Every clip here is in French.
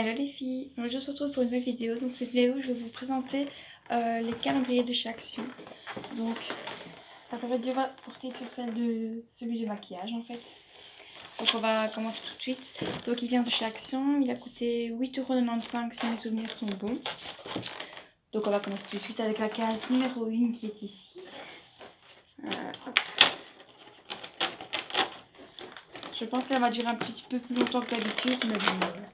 Hello les filles, aujourd'hui on se retrouve pour une nouvelle vidéo. Donc cette vidéo je vais vous présenter les calendriers de chez Action. Donc la première vidéo va porter sur celui de maquillage en fait. Donc on va commencer tout de suite. Donc il vient de chez Action, il a coûté 8,95 € si mes souvenirs sont bons. Donc on va commencer tout de suite avec la case numéro 1 qui est ici. Hop. Je pense qu'elle va durer un petit peu plus longtemps que d'habitude, mais bon, voilà.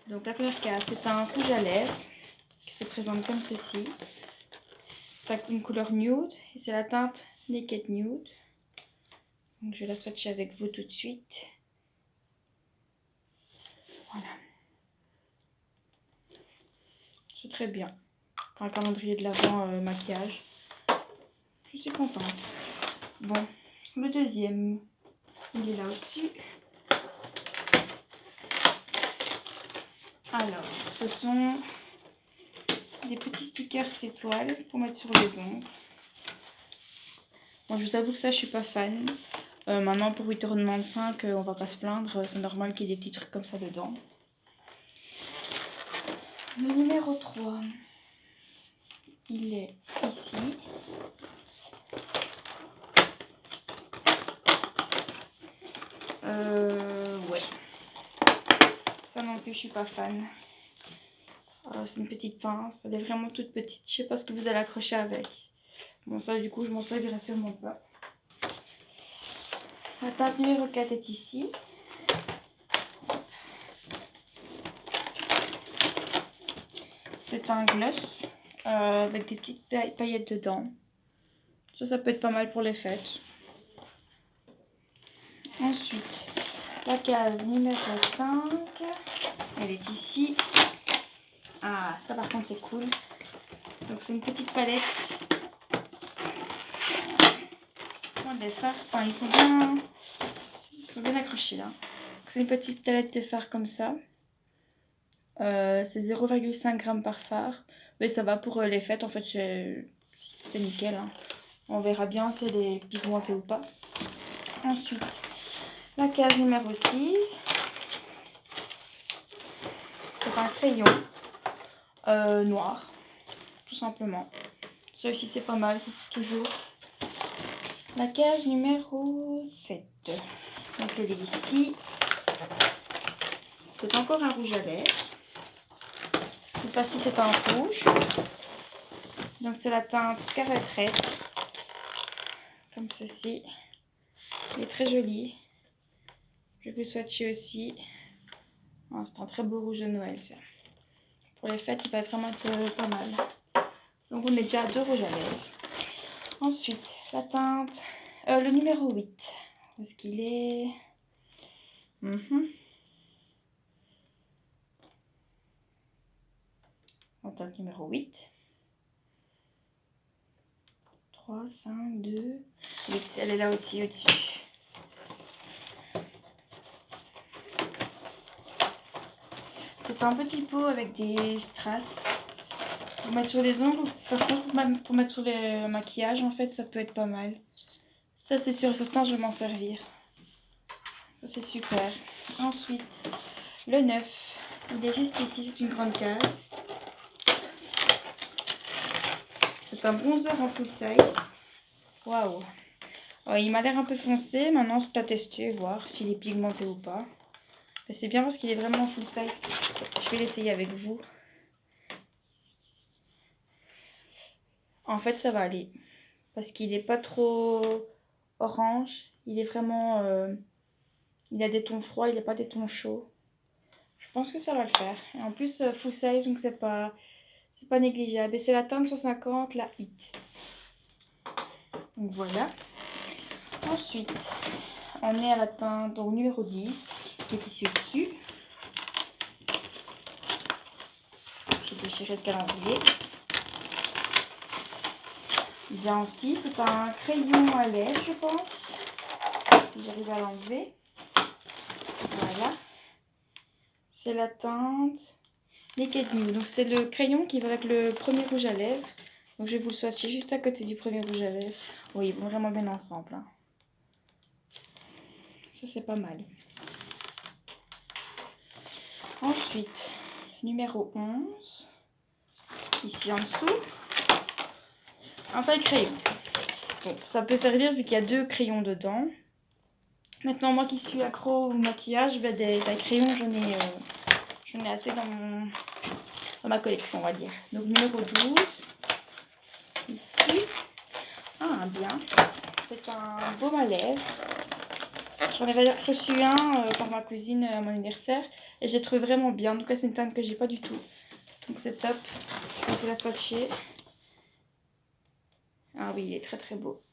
Donc la première case, c'est un rouge à lèvres qui se présente comme ceci. C'est une couleur nude et c'est la teinte Naked Nude. Donc je vais la swatcher avec vous tout de suite. Voilà. C'est très bien. Pour un calendrier de l'Avent maquillage. Je suis contente. Bon, le deuxième, il est là au-dessus. Alors, ce sont des petits stickers étoiles pour mettre sur les ongles. Bon, je vous avoue que ça, je suis pas fan. Maintenant, pour 8,95 €, on va pas se plaindre. C'est normal qu'il y ait des petits trucs comme ça dedans. Le numéro 3, il est ici. Ouais. Ça non plus, je suis pas fan. C'est une petite pince. Elle est vraiment toute petite. Je sais pas ce que vous allez accrocher avec. Bon, ça, du coup, je m'en servirai sûrement pas. La teinte numéro 4 est ici. C'est un gloss avec des petites paillettes dedans. Ça peut être pas mal pour les fêtes. Ensuite, la case numéro 5, elle est ici. Ah, ça par contre c'est cool. Donc c'est une petite palette. Des fards, enfin ils sont bien accrochés là. C'est une petite palette de fards comme ça. C'est 0,5 g par fard. Mais ça va pour les fêtes, en fait c'est nickel. Hein. On verra bien si elle est pigmentée ou pas. Ensuite, la case numéro 6. C'est un crayon noir, tout simplement. Ça aussi c'est pas mal, c'est toujours. La case numéro 7. Donc elle est ici. C'est encore un rouge à lèvres. Cette fois-ci c'est un rouge. Donc c'est la teinte Scarlet Red. Comme ceci. Il est très joli. Je vais vous swatcher aussi. Oh, c'est un très beau rouge de Noël ça. Pour les fêtes il va vraiment être pas mal. Donc on est déjà à 2 rouges à lèvres. Ensuite la teinte, le numéro 8. Où est-ce qu'il est, La teinte numéro 8. 3, 5, 2, 8. Elle est là aussi au-dessus. C'est un petit pot avec des strass. Pour mettre sur les ongles, pour mettre sur le maquillage, en fait, ça peut être pas mal. Ça, c'est sûr et certain, je vais m'en servir. Ça, c'est super. Ensuite, le 9. Il est juste ici, c'est une grande case. C'est un bronzer en full size. Waouh! Il m'a l'air un peu foncé. Maintenant, c'est à tester, voir s'il est pigmenté ou pas. Mais c'est bien parce qu'il est vraiment full size. Je vais l'essayer avec vous. En fait, ça va aller. Parce qu'il n'est pas trop orange. Il est vraiment... il a des tons froids, il n'a pas des tons chauds. Je pense que ça va le faire. Et en plus, full size, donc c'est pas négligeable. Et c'est la teinte 150, la Hit. Donc voilà. Ensuite, on est à la teinte donc, numéro 10, qui est ici au-dessus. J'ai déchiré le calendrier. Bien aussi, c'est un crayon à lèvres, je pense. Si j'arrive à l'enlever. Voilà. C'est la teinte Naked Nude. Donc c'est le crayon qui va avec le premier rouge à lèvres. Donc je vais vous le swatcher juste à côté du premier rouge à lèvres. Oui, ils vont vraiment bien ensemble. Hein. Ça c'est pas mal. Ensuite, numéro 11, ici en dessous, un taille-crayon. Bon, ça peut servir vu qu'il y a 2 crayons dedans. Maintenant, moi qui suis accro au maquillage, ben, des taille-crayons, j'en ai assez dans ma collection, on va dire. Donc, numéro 12, ici. Ah, bien. C'est un baume à lèvres. J'en avais reçu un par ma cousine à mon anniversaire et j'ai trouvé vraiment bien. En tout cas, c'est une teinte que j'ai pas du tout. Donc, c'est top. Je vais vous la swatcher. Ah oui, il est très très beau.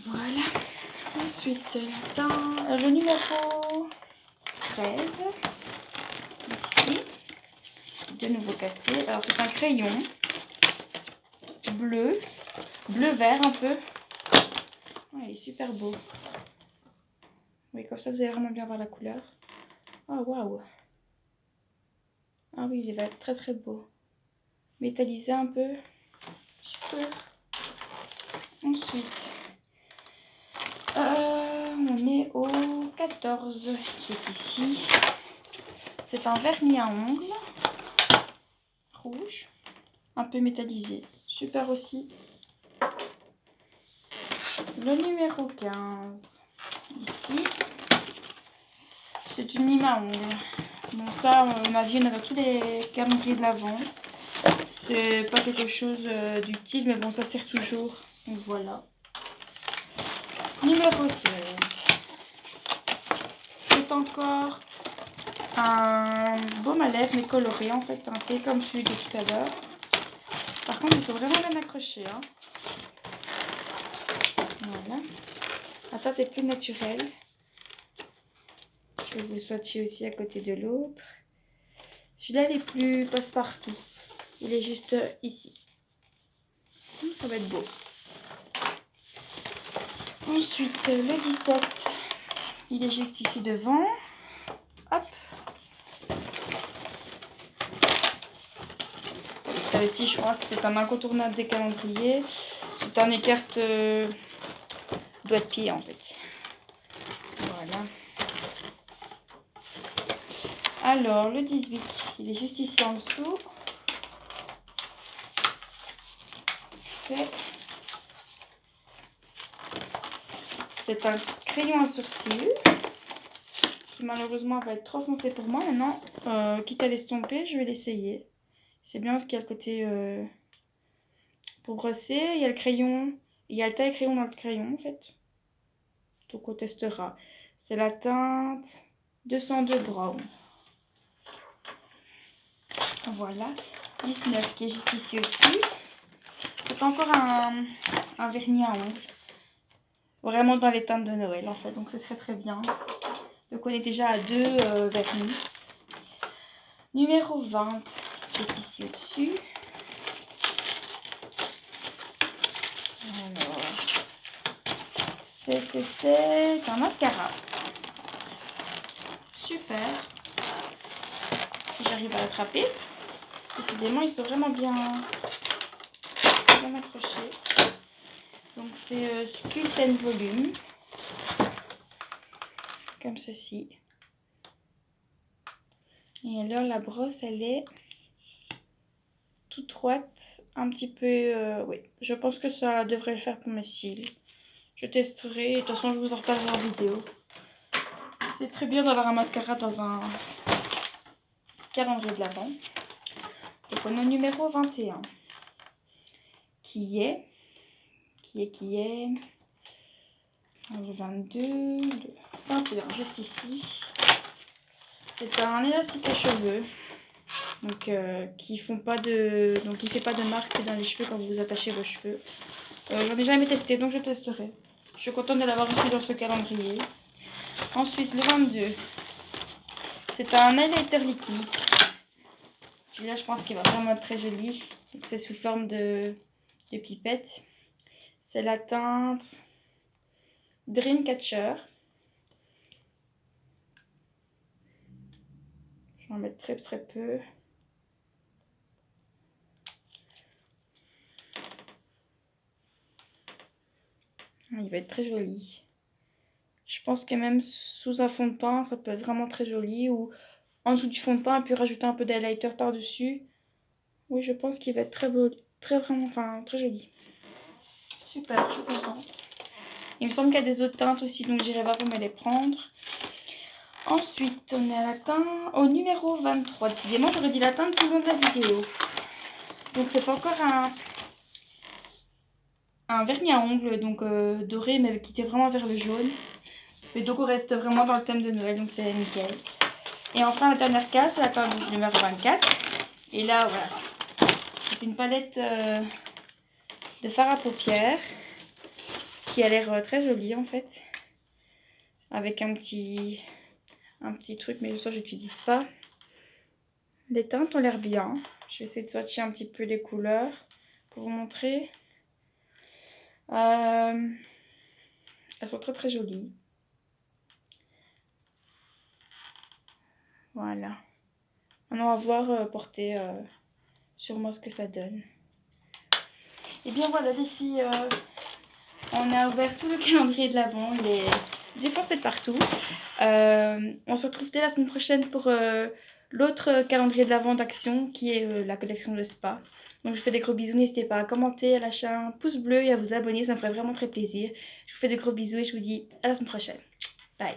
Voilà. Ensuite, le numéro 13. Ici. De nouveau cassé. Alors, c'est un crayon bleu. Bleu-vert un peu. Oh, il est super beau. Oui, comme ça, vous allez vraiment bien voir la couleur. Oh, waouh. Ah oui, il va être très très beau. Métallisé un peu. Super. Ensuite, on est au 14 qui est ici. C'est un vernis à ongles. Rouge. Un peu métallisé. Super aussi. Le numéro 15. Ici. C'est une lime à ongles. Bon, ça, ma vie, on a dans tous les calendriers de l'Avent. C'est pas quelque chose d'utile, mais bon, ça sert toujours. Donc voilà. Numéro 16. C'est encore un baume à lèvres, mais coloré, en fait, teinté comme celui de tout à l'heure. Par contre, ils sont vraiment bien accrochés. Hein. Voilà. La teinte est plus naturelle. Je vais vous swatcher aussi à côté de l'autre. Celui-là, il est plus passe-partout. Il est juste ici. Ça va être beau. Ensuite, le 17, il est juste ici devant. Hop. Et ça aussi, je crois que c'est un incontournable des calendriers. C'est un écarte doigt de pied en fait. Voilà. Alors, le 18, il est juste ici en dessous. C'est un crayon à sourcils qui malheureusement va être trop foncé pour moi. Maintenant, quitte à l'estomper, je vais l'essayer. C'est bien parce qu'il y a le côté pour brosser. Il y a le crayon, il y a le taille-crayon dans le crayon en fait. Donc on testera. C'est la teinte 202 Brown. Voilà. 19 qui est juste ici aussi. C'est encore un vernis à ongles. Vraiment dans les teintes de Noël en fait. Donc c'est très très bien. Donc on est déjà à 2 vernis. Numéro 20 qui est ici au-dessus. Alors, c'est un mascara. Super. Si j'arrive à l'attraper. Décidément, ils sont vraiment bien accrochés. Donc c'est Sculpt and Volume. Comme ceci. Et alors la brosse, elle est toute droite. Un petit peu... oui, je pense que ça devrait le faire pour mes cils. Je testerai. De toute façon, je vous en reparlerai en vidéo. C'est très bien d'avoir un mascara dans un calendrier de l'Avent. Donc on est au numéro 21. Qui est le 22, le 21, juste ici. C'est un élastique à cheveux. Donc qui fait pas de marque dans les cheveux quand vous attachez vos cheveux. J'en ai jamais testé, donc je testerai. Je suis contente de l'avoir reçu dans ce calendrier. Ensuite, le 22. C'est un highlighter liquide. Celui-là, je pense qu'il va vraiment être très joli. C'est sous forme de pipette. C'est la teinte Dreamcatcher. Je vais en mettre très très peu. Il va être très joli. Je pense que même sous un fond de teint, ça peut être vraiment très joli. Ou en dessous du fond de teint, et puis rajouter un peu d'highlighter par-dessus. Oui, je pense qu'il va être très beau, très vraiment, enfin très joli. Super, je suis contente. Il me semble qu'il y a des autres teintes aussi, donc j'irai voir pour me les prendre. Ensuite, on est à la teinte au numéro 23. Décidément, j'aurais dit la teinte tout le long de la vidéo. Donc c'est encore un vernis à ongles, donc doré, mais qui était vraiment vers le jaune. Et donc on reste vraiment dans le thème de Noël, donc c'est nickel. Et enfin, la dernière case, c'est la teinte numéro 24. Et là, voilà. C'est une palette de fard à paupières qui a l'air très jolie en fait. Avec un petit truc, mais ça, je n'utilise pas. Les teintes ont l'air bien. Je vais essayer de swatcher un petit peu les couleurs pour vous montrer. Elles sont très très jolies. Voilà. Maintenant, on va voir porter sur moi ce que ça donne. Et bien voilà les filles, on a ouvert tout le calendrier de l'Avent. Il est défoncé de partout. On se retrouve dès la semaine prochaine pour l'autre calendrier de l'Avent d'Action qui est la collection de spa. Donc je vous fais des gros bisous, n'hésitez pas à commenter, à lâcher un pouce bleu et à vous abonner, ça me ferait vraiment très plaisir. Je vous fais de gros bisous et je vous dis à la semaine prochaine. Bye.